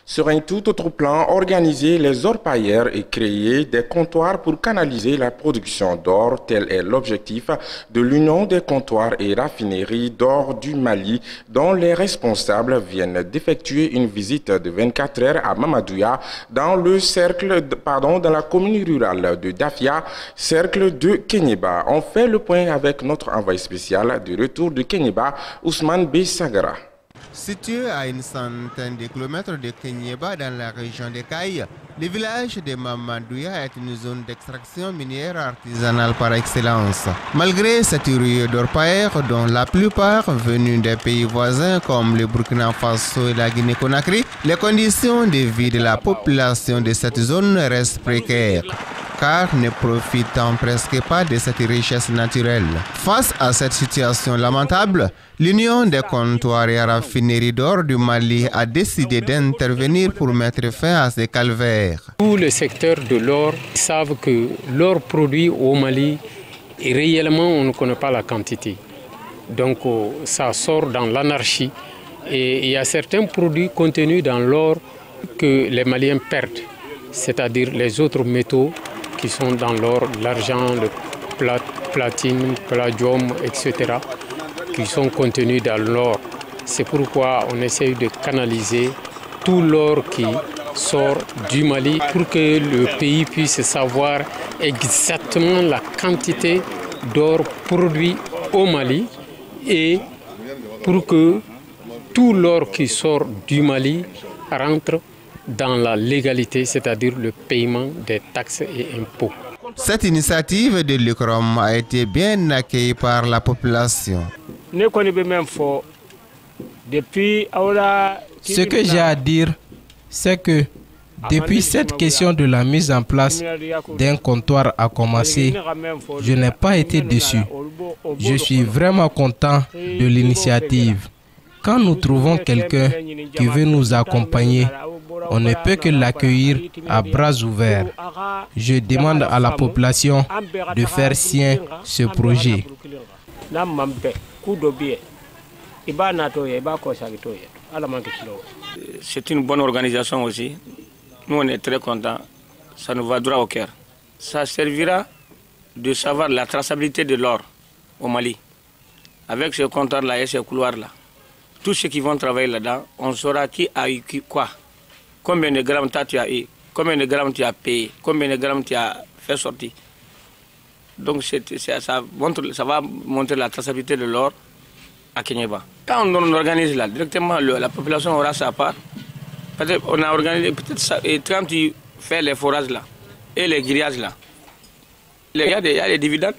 Sur un tout autre plan, organiser les orpailleurs et créer des comptoirs pour canaliser la production d'or, tel est l'objectif de l'Union des comptoirs et raffineries d'or du Mali, dont les responsables viennent d'effectuer une visite de 24 heures à Mamadouya, dans la commune rurale de Dafia, cercle de Kéniéba. On fait le point avec notre envoyé spécial du retour de Kéniéba, Ousmane B. Sagara. Situé à une centaine de kilomètres de Kéniéba dans la région de Caille, le village de Mamadouya est une zone d'extraction minière artisanale par excellence. Malgré cette rue d'orpailleurs dont la plupart venus des pays voisins comme le Burkina Faso et la Guinée-Conakry, les conditions de vie de la population de cette zone restent précaires, car ne profitant presque pas de cette richesse naturelle. Face à cette situation lamentable, l'Union des comptoirs et raffineries d'or du Mali a décidé d'intervenir pour mettre fin à ces calvaires. Tous les secteurs de l'or savent que l'or produit au Mali, et réellement on ne connaît pas la quantité. Donc ça sort dans l'anarchie et il y a certains produits contenus dans l'or que les Maliens perdent, c'est-à-dire les autres métaux qui sont dans l'or, l'argent, le platine, palladium, etc., qui sont contenus dans l'or. C'est pourquoi on essaye de canaliser tout l'or qui sort du Mali pour que le pays puisse savoir exactement la quantité d'or produit au Mali et pour que tout l'or qui sort du Mali rentre dans la légalité, c'est-à-dire le paiement des taxes et impôts. Cette initiative de l'UCROM a été bien accueillie par la population. Ce que j'ai à dire, c'est que depuis cette question de la mise en place d'un comptoir a commencé, je n'ai pas été déçu. Je suis vraiment content de l'initiative. Quand nous trouvons quelqu'un qui veut nous accompagner, on ne peut que l'accueillir à bras ouverts. Je demande à la population de faire sien ce projet. C'est une bonne organisation aussi. Nous, on est très contents. Ça nous va droit au cœur. Ça servira de savoir la traçabilité de l'or au Mali. Avec ce comptoir-là et ce couloir-là. Tous ceux qui vont travailler là-dedans, on saura qui a eu quoi. Combien de grammes tu as eu, combien de grammes tu as payé, combien de grammes tu as fait sortir. Donc ça va montrer la traçabilité de l'or à Kéniéba. Quand on organise là, directement la population aura sa part. Peut-être on a organisé, peut-être ça, et quand tu fais les forages là, et les grillages là, il y a des dividendes.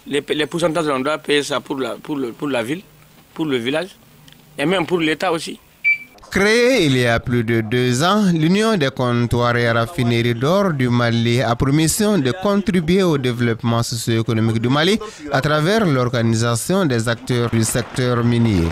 Les pourcentages, on doit payer ça pour la ville, pour le village, et même pour l'État aussi. Créée il y a plus de 2 ans, l'Union des comptoirs et raffineries d'or du Mali a pour mission de contribuer au développement socio-économique du Mali à travers l'organisation des acteurs du secteur minier.